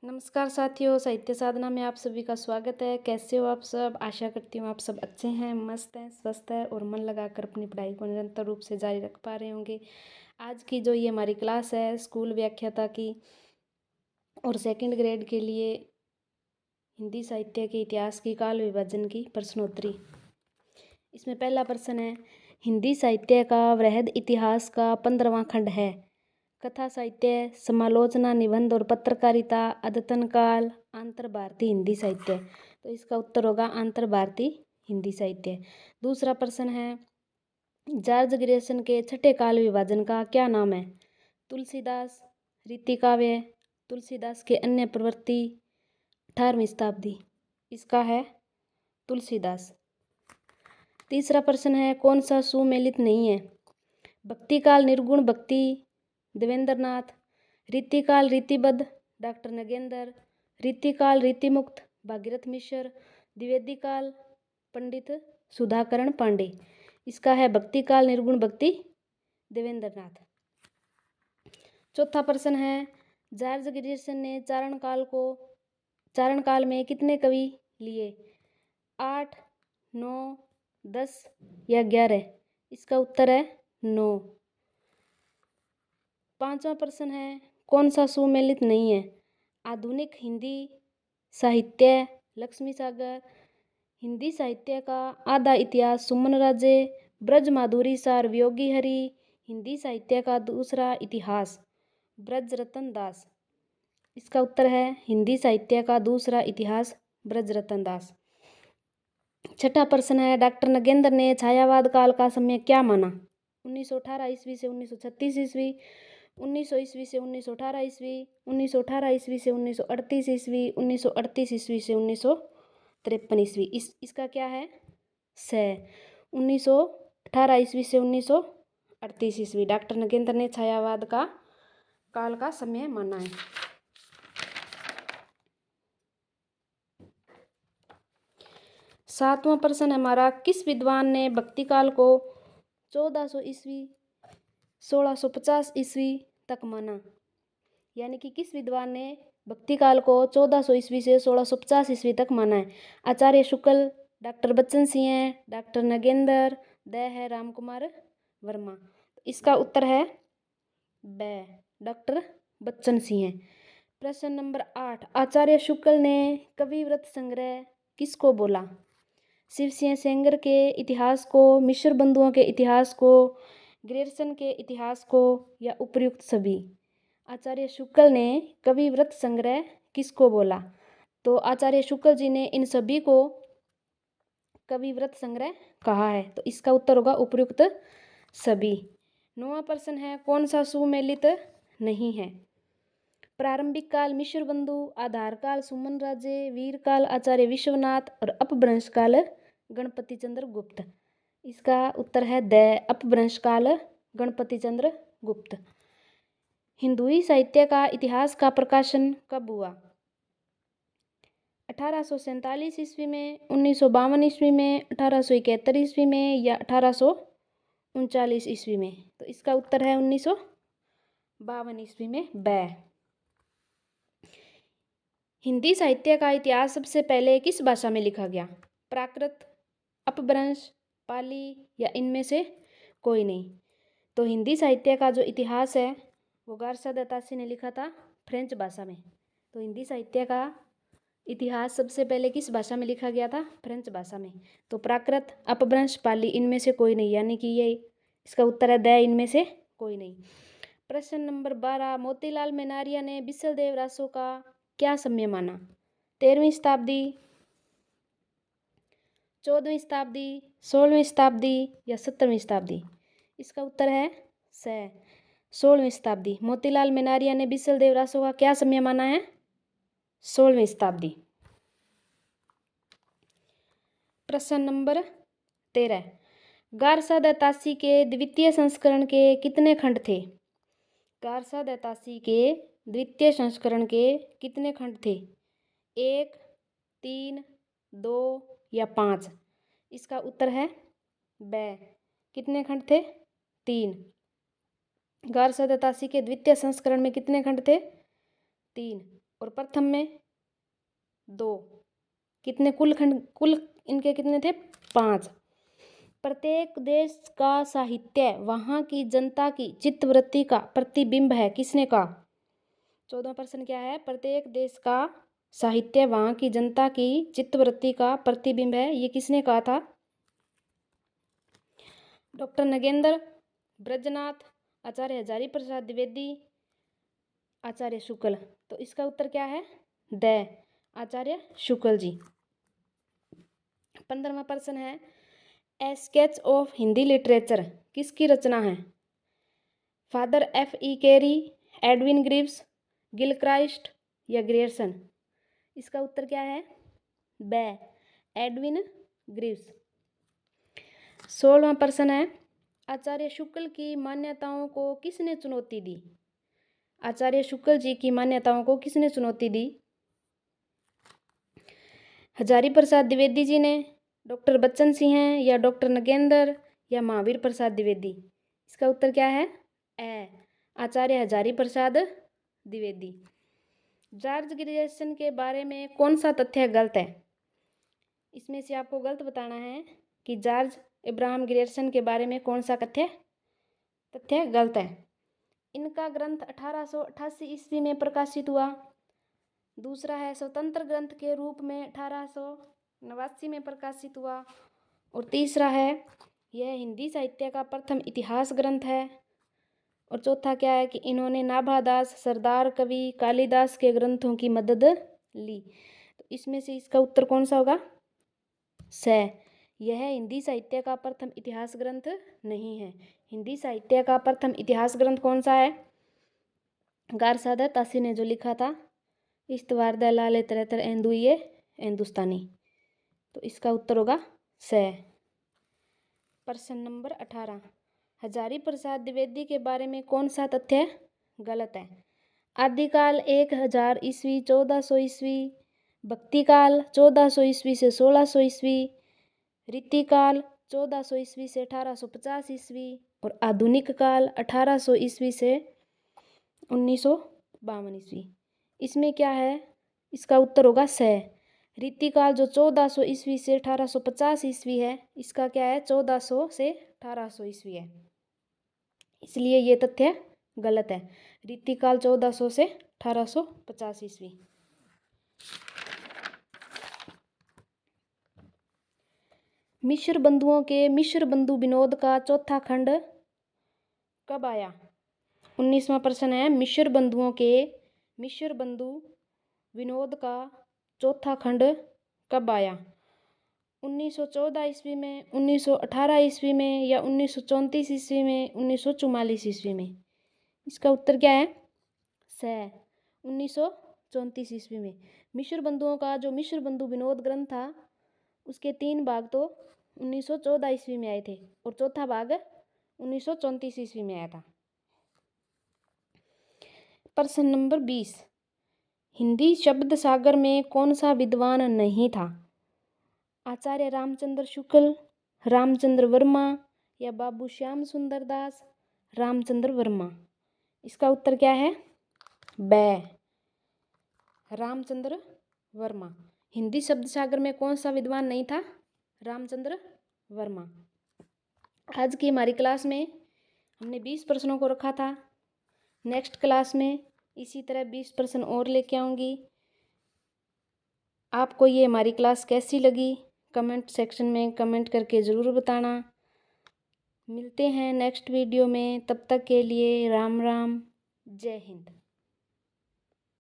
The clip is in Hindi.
नमस्कार साथियों, साहित्य साधना में आप सभी का स्वागत है। कैसे हो आप सब? आशा करती हूँ आप सब अच्छे हैं, मस्त हैं, स्वस्थ हैं और मन लगाकर अपनी पढ़ाई को निरंतर रूप से जारी रख पा रहे होंगे। आज की जो ये हमारी क्लास है स्कूल व्याख्याता की और सेकंड ग्रेड के लिए हिंदी साहित्य के इतिहास की काल विभाजन की प्रश्नोत्तरी। इसमें पहला प्रश्न है, हिंदी साहित्य का वृहद इतिहास का 15वां खंड है। कथा साहित्य, समालोचना, निबंध और पत्रकारिता, अद्यतन काल, आंतर भारतीय हिंदी साहित्य। तो इसका उत्तर होगा आंतर भारतीय हिंदी साहित्य। दूसरा प्रश्न है, जॉर्ज ग्रेसन के छठे काल विभाजन का क्या नाम है? तुलसीदास, रीतिकाव्य, तुलसीदास के अन्य प्रवृत्ति, 18वीं शताब्दी। इसका है तुलसीदास। तीसरा प्रश्न है, कौन सा सुमेलित नहीं है? भक्तिकाल निर्गुण भक्ति, देवेंद्रनाथ, रीतिकाल रीतिबद्ध, डॉक्टर नगेंद्र, रीतिकाल रीतिमुक्त, भागीरथ मिश्र, द्विवेदी काल, पंडित सुधाकरण पांडे। इसका है भक्तिकाल निर्गुण भक्ति, देवेंद्रनाथ। चौथा प्रश्न है, जॉर्ज ग्रेसन ने चारण काल में कितने कवि लिए? 8, 9, 10 या 11? इसका उत्तर है 9। पांचवा प्रश्न है, कौन सा सुमेलित नहीं है? आधुनिक हिंदी साहित्य, लक्ष्मी सागर, हिंदी साहित्य का आधा इतिहास, सुमन राजे, ब्रज माधुरी सार, वियोगी हरि, हिंदी साहित्य का दूसरा इतिहास, ब्रजरतन दास। इसका उत्तर है हिंदी साहित्य का दूसरा इतिहास, ब्रजरतन दास। छठा प्रश्न है, डॉक्टर नगेंद्र ने छायावाद काल का समय क्या माना? 1918 ईस्वी से 1936 ईस्वी, 1900 ईस्वी से 1918 ईस्वी, 1918 ईस्वी से 1938 ईस्वी, 1938 ईस्वी से 1953 ईस्वी। इसका क्या है? 1918 ईस्वी से 1938 ईस्वी डॉक्टर नगेंद्र ने छायावाद का काल का समय माना है। सातवां प्रश्न हमारा, किस विद्वान ने भक्ति काल को 1400 ईस्वी 1650 ईस्वी तक माना? यानी कि किस विद्वान ने भक्ति काल को 1400 ईस्वी से 1650 ईस्वी तक माना है? आचार्य शुक्ल, डॉक्टर बच्चन सिंह, डॉक्टर नगेंद्र, द है राम कुमार वर्मा। इसका उत्तर है ब, डॉक्टर बच्चन सिंह। प्रश्न नंबर 8, आचार्य शुक्ल ने कविव्रत संग्रह किसको बोला? शिव सिंह सेंगर के इतिहास को, मिश्र बंधुओं के इतिहास को, ग्रेसन के इतिहास को या उपर्युक्त सभी? आचार्य शुक्ल ने कविव्रत संग्रह किसको बोला? तो आचार्य शुक्ल जी ने इन सभी को कविव्रत संग्रह कहा है। तो इसका उत्तर होगा उपर्युक्त सभी। 9वां प्रश्न है, कौन सा सुमेलित नहीं है? प्रारंभिक काल मिश्र बंधु, आधार काल सुमन राजे, वीर काल आचार्य विश्वनाथ और अपभ्रंश काल गणपति चंद्र गुप्त। इसका उत्तर है द, अपभ्रंश काल गणपति चंद्र गुप्त। हिंदुई साहित्य का इतिहास का प्रकाशन कब हुआ? 1847 ईस्वी में, 1952 ईस्वी में, 1871 ईस्वी में या 1839 ईस्वी में? तो इसका उत्तर है 1952 ईस्वी में, ब। हिंदी साहित्य का इतिहास सबसे पहले किस भाषा में लिखा गया? प्राकृत, अपभ्रंश, पाली या इनमें से कोई नहीं? तो हिंदी साहित्य का जो इतिहास है वो गारसा दत्तासी ने लिखा था फ्रेंच भाषा में। तो हिंदी साहित्य का इतिहास सबसे पहले किस भाषा में लिखा गया था? फ्रेंच भाषा में। तो प्राकृत, अपभ्रंश, पाली इनमें से कोई नहीं, यानी कि ये इसका उत्तर है द, इनमें से कोई नहीं। प्रश्न नंबर 12, मोतीलाल मेनारिया ने बिसलदेव रासो का क्या समय माना? 13वीं शताब्दी, 14वीं शताब्दी, 16वीं शताब्दी या 17वीं शताब्दी? इसका उत्तर है स, 16वीं शताब्दी। मोतीलाल मेनारिया ने बिसलदेव रासो का क्या समय माना है? 16वीं शताब्दी। प्रश्न नंबर 13, गारसा दत्तासी के द्वितीय संस्करण के कितने खंड थे? गारसा दत्तासी के द्वितीय संस्करण के कितने खंड थे? 1, 3, 2 या 5? इसका उत्तर है ब, कितने खंड थे? 3। गारसा दत्तासी के द्वितीय संस्करण में कितने खंड थे? 3। और प्रथम में 2। कितने कुल खंड, कुल इनके कितने थे? 5। प्रत्येक देश का साहित्य वहाँ की जनता की चित्तवृत्ति का प्रतिबिंब है, किसने कहा? 14वां प्रश्न क्या है? प्रत्येक देश का साहित्य वहाँ की जनता की चित्तवृत्ति का प्रतिबिंब है, ये किसने कहा था? डॉक्टर नगेंद्र, ब्रजनाथ, आचार्य हजारी प्रसाद द्विवेदी, आचार्य शुक्ल। तो इसका उत्तर क्या है? द आचार्य शुक्ल जी। 15वां प्रश्न है, ए स्केच ऑफ हिंदी लिटरेचर किसकी रचना है? Father F.E. Carry, Edwin Greaves, Gilchrist या ग्रियर्सन? इसका उत्तर क्या है? ब एडविन ग्रीव्स। 16वां प्रश्न है, आचार्य शुक्ल की मान्यताओं को किसने चुनौती दी? आचार्य शुक्ल जी की मान्यताओं को किसने चुनौती दी? हजारी प्रसाद द्विवेदी जी ने, डॉक्टर बच्चन सिंह हैं या डॉक्टर नगेंद्र या महावीर प्रसाद द्विवेदी? इसका उत्तर क्या है? ए आचार्य हजारी प्रसाद द्विवेदी। जॉर्ज ग्रियर्सन के बारे में कौन सा तथ्य गलत है? इसमें से आपको गलत बताना है कि जॉर्ज इब्राहम ग्रियर्सन के बारे में कौन सा तथ्य गलत है। इनका ग्रंथ 1888 ईस्वी में प्रकाशित हुआ। दूसरा है स्वतंत्र ग्रंथ के रूप में 1889 में प्रकाशित हुआ। और तीसरा है यह हिंदी साहित्य का प्रथम इतिहास ग्रंथ है। और चौथा क्या है कि इन्होंने नाभादास, सरदार कवि कालिदास के ग्रंथों की मदद ली। तो इसमें से इसका उत्तर कौन सा होगा? स यह हिंदी साहित्य का प्रथम इतिहास ग्रंथ नहीं है। हिंदी साहित्य का प्रथम इतिहास ग्रंथ कौन सा है? गार सादा तासी ने जो लिखा था, इस्तवार द लाले तरह एंदुए हिंदुस्तानी। तो इसका उत्तर होगा स। प्रश्न नंबर 18, हजारी प्रसाद द्विवेदी के बारे में कौन सा तथ्य गलत है? आदिकाल 1000 ईस्वी 1400 ईस्वी, भक्तिकाल 1400 ईस्वी से 1600 ईस्वी, रीतिकाल 1400 ईस्वी से 1850 ईस्वी और आधुनिक काल 1800 ईस्वी से 1952 ईस्वी। इसमें क्या है? इसका उत्तर होगा स। रीतिकाल जो 1400 ईस्वी से 1850 ईस्वी है, इसका क्या है? 1400 से 1800 ईस्वी है, इसलिए ये तथ्य गलत है। रीतिकाल 1400 से 1850 ईस्वी। मिश्र बंधुओं के मिश्र बंधु विनोद का चौथा खंड कब आया? 19वां प्रश्न है, मिश्र बंधुओं के मिश्र बंधु विनोद का चौथा खंड कब आया? 1914 ईस्वी में, 1918 ईस्वी में या 1934 ईस्वी में, 1944 ईस्वी में? इसका उत्तर क्या है? स 1934 ईस्वी में। मिश्र बंधुओं का जो मिश्र बंधु विनोद ग्रंथ था, उसके 3 भाग तो 1914 ईस्वी में आए थे और चौथा भाग 1934 ईस्वी में आया था। प्रश्न नंबर 20, हिंदी शब्द सागर में कौन सा विद्वान नहीं था? आचार्य रामचंद्र शुक्ल, रामचंद्र वर्मा या बाबू श्याम सुंदर दास, रामचंद्र वर्मा? इसका उत्तर क्या है? ब रामचंद्र वर्मा। हिंदी शब्द सागर में कौन सा विद्वान नहीं था? रामचंद्र वर्मा। आज की हमारी क्लास में हमने 20 प्रश्नों को रखा था। नेक्स्ट क्लास में इसी तरह 20 प्रश्न और लेके आऊँगी। आपको ये हमारी क्लास कैसी लगी कमेंट सेक्शन में कमेंट करके ज़रूर बताना। मिलते हैं नेक्स्ट वीडियो में, तब तक के लिए राम राम, जय हिंद।